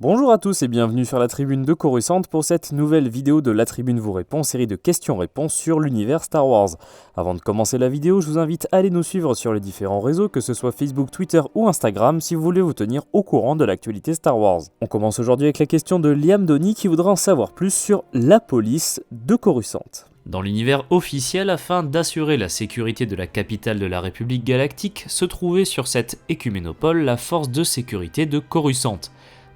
Bonjour à tous et bienvenue sur la tribune de Coruscant pour cette nouvelle vidéo de La Tribune vous répond, série de questions-réponses sur l'univers Star Wars. Avant de commencer la vidéo, je vous invite à aller nous suivre sur les différents réseaux, que ce soit Facebook, Twitter ou Instagram, si vous voulez vous tenir au courant de l'actualité Star Wars. On commence aujourd'hui avec la question de Liam Donny qui voudra en savoir plus sur la police de Coruscant. Dans l'univers officiel, afin d'assurer la sécurité de la capitale de la République Galactique, se trouvait sur cette écuménopole la force de sécurité de Coruscant.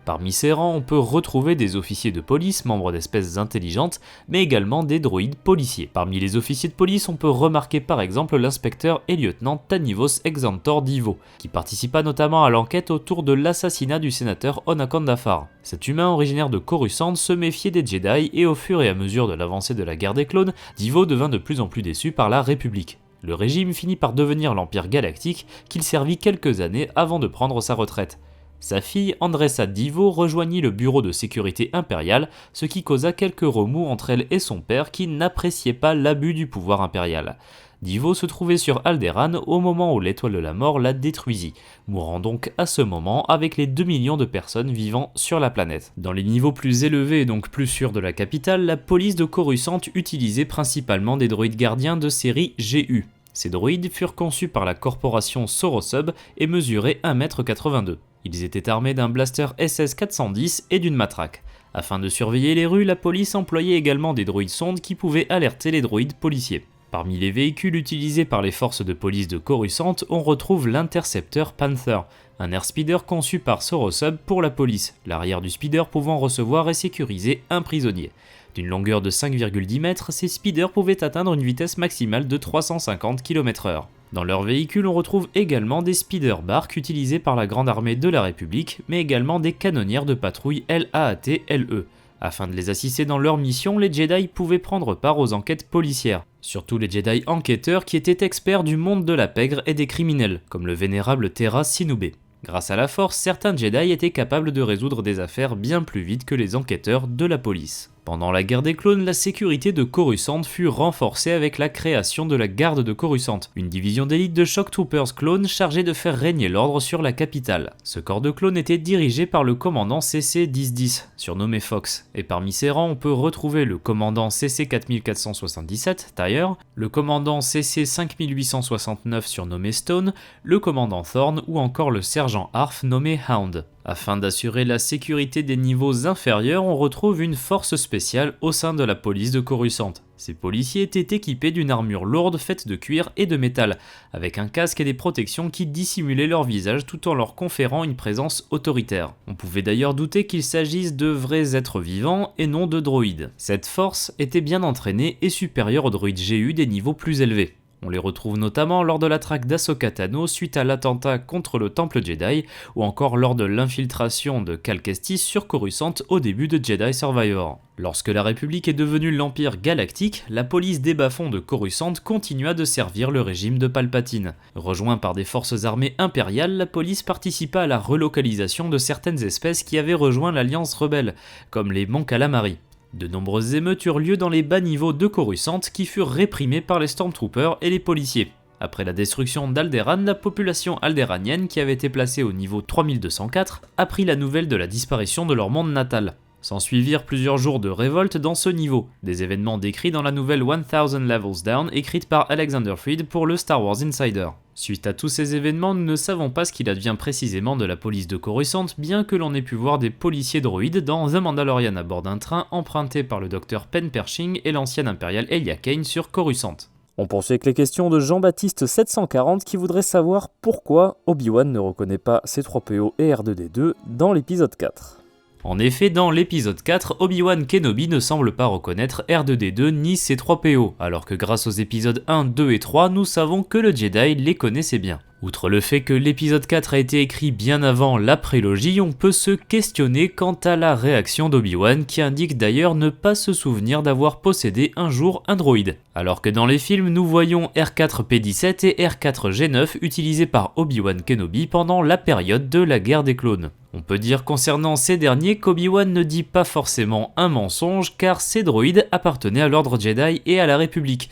Parmi ces rangs, on peut retrouver des officiers de police, membres d'espèces intelligentes, mais également des droïdes policiers. Parmi les officiers de police, on peut remarquer par exemple l'inspecteur et lieutenant Tanivos Exantor Divo, qui participa notamment à l'enquête autour de l'assassinat du sénateur Onakan Dafar. Cet humain originaire de Coruscant se méfiait des Jedi et au fur et à mesure de l'avancée de la guerre des clones, Divo devint de plus en plus déçu par la République. Le régime finit par devenir l'Empire Galactique, qu'il servit quelques années avant de prendre sa retraite. Sa fille, Andressa Divo, rejoignit le bureau de sécurité impérial, ce qui causa quelques remous entre elle et son père qui n'appréciait pas l'abus du pouvoir impérial. Divo se trouvait sur Alderaan au moment où l'étoile de la mort la détruisit, mourant donc à ce moment avec les 2 millions de personnes vivant sur la planète. Dans les niveaux plus élevés et donc plus sûrs de la capitale, la police de Coruscant utilisait principalement des droïdes gardiens de série GU. Ces droïdes furent conçus par la corporation Sorosub et mesuraient 1,82 m. Ils étaient armés d'un blaster SS-410 et d'une matraque. Afin de surveiller les rues, la police employait également des droïdes sondes qui pouvaient alerter les droïdes policiers. Parmi les véhicules utilisés par les forces de police de Coruscant, on retrouve l'intercepteur Panther, un airspeeder conçu par Sorosub pour la police, l'arrière du speeder pouvant recevoir et sécuriser un prisonnier. D'une longueur de 5,10 mètres, ces speeders pouvaient atteindre une vitesse maximale de 350 km/h. Dans leur véhicule, on retrouve également des speeder barques utilisés par la Grande Armée de la République, mais également des canonnières de patrouille LAAT-LE. Afin de les assister dans leur mission, les Jedi pouvaient prendre part aux enquêtes policières. Surtout les Jedi enquêteurs qui étaient experts du monde de la pègre et des criminels, comme le vénérable Tera Sinube. Grâce à la force, certains Jedi étaient capables de résoudre des affaires bien plus vite que les enquêteurs de la police. Pendant la guerre des clones, la sécurité de Coruscant fut renforcée avec la création de la Garde de Coruscant, une division d'élite de Shock Troopers clones chargée de faire régner l'ordre sur la capitale. Ce corps de clones était dirigé par le commandant CC-1010, surnommé Fox, et parmi ses rangs on peut retrouver le commandant CC-4477, Tyre, le commandant CC-5869 surnommé Stone, le commandant Thorn ou encore le sergent Arf nommé Hound. Afin d'assurer la sécurité des niveaux inférieurs, on retrouve une force spéciale au sein de la police de Coruscant. Ces policiers étaient équipés d'une armure lourde faite de cuir et de métal, avec un casque et des protections qui dissimulaient leur visage tout en leur conférant une présence autoritaire. On pouvait d'ailleurs douter qu'il s'agisse de vrais êtres vivants et non de droïdes. Cette force était bien entraînée et supérieure aux droïdes GU des niveaux plus élevés. On les retrouve notamment lors de la traque d'Ahsoka Tano suite à l'attentat contre le Temple Jedi, ou encore lors de l'infiltration de Cal Kestis sur Coruscant au début de Jedi Survivor. Lorsque la République est devenue l'Empire Galactique, la police des bas-fonds de Coruscant continua de servir le régime de Palpatine. Rejoint par des forces armées impériales, la police participa à la relocalisation de certaines espèces qui avaient rejoint l'Alliance rebelle, comme les Mon Calamari. De nombreuses émeutes eurent lieu dans les bas niveaux de Coruscant qui furent réprimées par les Stormtroopers et les policiers. Après la destruction d'Alderaan, la population alderaanienne qui avait été placée au niveau 3204 apprit la nouvelle de la disparition de leur monde natal. S'ensuivirent plusieurs jours de révolte dans ce niveau, des événements décrits dans la nouvelle 1000 Levels Down écrite par Alexander Freed pour le Star Wars Insider. Suite à tous ces événements, nous ne savons pas ce qu'il advient précisément de la police de Coruscant, bien que l'on ait pu voir des policiers droïdes dans The Mandalorian à bord d'un train emprunté par le Dr Pen Pershing et l'ancien impérial Elia Kane sur Coruscant. On poursuit avec les questions de Jean-Baptiste 740 qui voudrait savoir pourquoi Obi-Wan ne reconnaît pas C-3PO et R2-D2 dans l'épisode 4. En effet, dans l'épisode 4, Obi-Wan Kenobi ne semble pas reconnaître R2-D2 ni C-3PO, alors que grâce aux épisodes 1, 2 et 3, nous savons que le Jedi les connaissait bien. Outre le fait que l'épisode 4 a été écrit bien avant la prélogie, on peut se questionner quant à la réaction d'Obi-Wan qui indique d'ailleurs ne pas se souvenir d'avoir possédé un jour un droïde. Alors que dans les films, nous voyons R4-P17 et R4-G9 utilisés par Obi-Wan Kenobi pendant la période de la guerre des clones. On peut dire concernant ces derniers qu'Obi-Wan ne dit pas forcément un mensonge car ces droïdes appartenaient à l'ordre Jedi et à la République,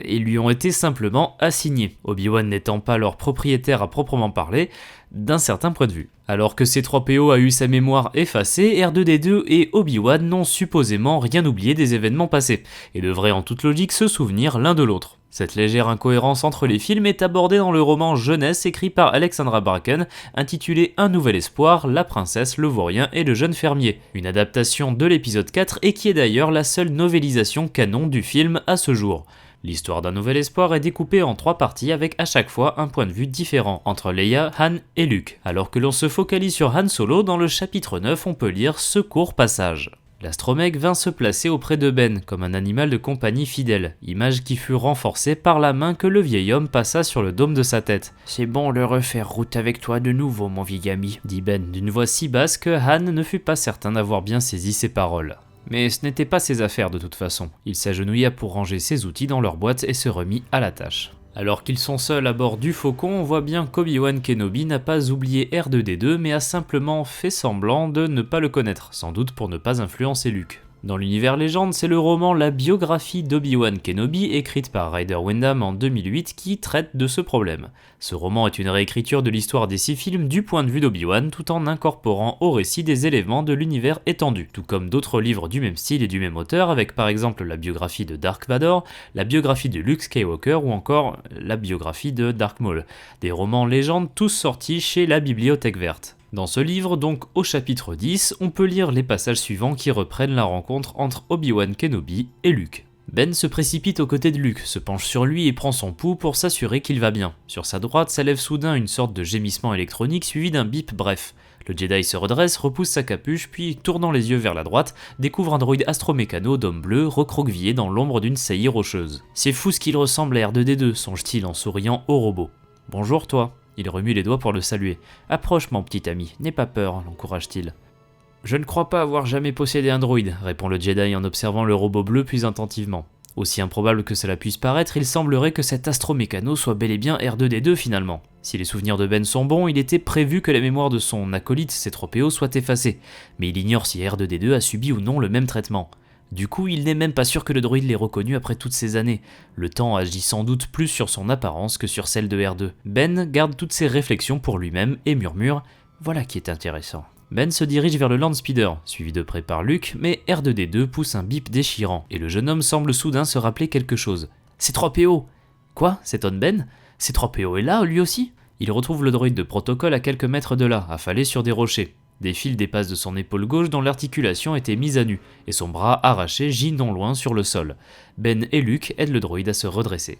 et lui ont été simplement assignés, Obi-Wan n'étant pas leur propriétaire à proprement parler, d'un certain point de vue. Alors que C-3PO a eu sa mémoire effacée, R2-D2 et Obi-Wan n'ont supposément rien oublié des événements passés, et devraient en toute logique se souvenir l'un de l'autre. Cette légère incohérence entre les films est abordée dans le roman jeunesse écrit par Alexandra Bracken, intitulé Un nouvel espoir, la princesse, le vaurien et le jeune fermier, une adaptation de l'épisode 4 et qui est d'ailleurs la seule novélisation canon du film à ce jour. L'histoire d'un nouvel espoir est découpée en 3 parties avec à chaque fois un point de vue différent entre Leia, Han et Luke. Alors que l'on se focalise sur Han Solo, dans le chapitre 9 on peut lire ce court passage. L'astromech vint se placer auprès de Ben, comme un animal de compagnie fidèle, image qui fut renforcée par la main que le vieil homme passa sur le dôme de sa tête. « C'est bon de refaire route avec toi de nouveau, mon vieil ami », dit Ben d'une voix si basse que Han ne fut pas certain d'avoir bien saisi ses paroles. Mais ce n'était pas ses affaires de toute façon, il s'agenouilla pour ranger ses outils dans leur boîte et se remit à la tâche. Alors qu'ils sont seuls à bord du Faucon, on voit bien qu'Obi-Wan Kenobi n'a pas oublié R2-D2 mais a simplement fait semblant de ne pas le connaître, sans doute pour ne pas influencer Luke. Dans l'univers légende, c'est le roman La biographie d'Obi-Wan Kenobi, écrite par Ryder Wyndham en 2008, qui traite de ce problème. Ce roman est une réécriture de l'histoire des 6 films du point de vue d'Obi-Wan, tout en incorporant au récit des éléments de l'univers étendu, tout comme d'autres livres du même style et du même auteur, avec par exemple la biographie de Dark Vador, la biographie de Luke Skywalker ou encore la biographie de Darth Maul. Des romans légendes tous sortis chez la Bibliothèque Verte. Dans ce livre, donc au chapitre 10, on peut lire les passages suivants qui reprennent la rencontre entre Obi-Wan Kenobi et Luke. Ben se précipite aux côtés de Luke, se penche sur lui et prend son pouls pour s'assurer qu'il va bien. Sur sa droite s'élève soudain une sorte de gémissement électronique suivi d'un bip bref. Le Jedi se redresse, repousse sa capuche, puis, tournant les yeux vers la droite, découvre un droïde astromécano d'homme bleu recroquevillé dans l'ombre d'une saillie rocheuse. « C'est fou ce qu'il ressemble à R2-D2, songe-t-il en souriant au robot. « Bonjour toi ». Il remue les doigts pour le saluer. « Approche mon petit ami, n'aie pas peur », l'encourage-t-il. « Je ne crois pas avoir jamais possédé un droïde », répond le Jedi en observant le robot bleu plus attentivement. Aussi improbable que cela puisse paraître, il semblerait que cet astromécano soit bel et bien R2-D2 finalement. Si les souvenirs de Ben sont bons, il était prévu que la mémoire de son acolyte C-3PO soit effacée, mais il ignore si R2-D2 a subi ou non le même traitement. Du coup, il n'est même pas sûr que le droïde l'ait reconnu après toutes ces années. Le temps agit sans doute plus sur son apparence que sur celle de R2. Ben garde toutes ses réflexions pour lui-même et murmure « Voilà qui est intéressant ». Ben se dirige vers le Landspeeder, suivi de près par Luke, mais R2-D2 pousse un bip déchirant, et le jeune homme semble soudain se rappeler quelque chose. « C-3PO !»« Quoi ?» s'étonne Ben. « C-3PO est là, lui aussi ?» Il retrouve le droïde de protocole à quelques mètres de là, affalé sur des rochers. Des fils dépassent de son épaule gauche dont l'articulation était mise à nu, et son bras arraché gît non loin sur le sol. Ben et Luke aident le droïde à se redresser.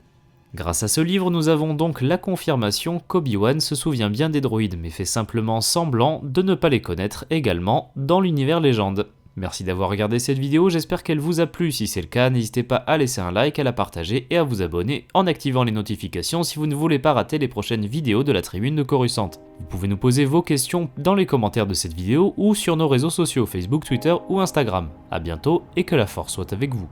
Grâce à ce livre, nous avons donc la confirmation qu'Obi-Wan se souvient bien des droïdes, mais fait simplement semblant de ne pas les connaître également dans l'univers légende. Merci d'avoir regardé cette vidéo, j'espère qu'elle vous a plu. Si c'est le cas, n'hésitez pas à laisser un like, à la partager et à vous abonner en activant les notifications si vous ne voulez pas rater les prochaines vidéos de la tribune de Coruscant. Vous pouvez nous poser vos questions dans les commentaires de cette vidéo ou sur nos réseaux sociaux Facebook, Twitter ou Instagram. A bientôt et que la force soit avec vous.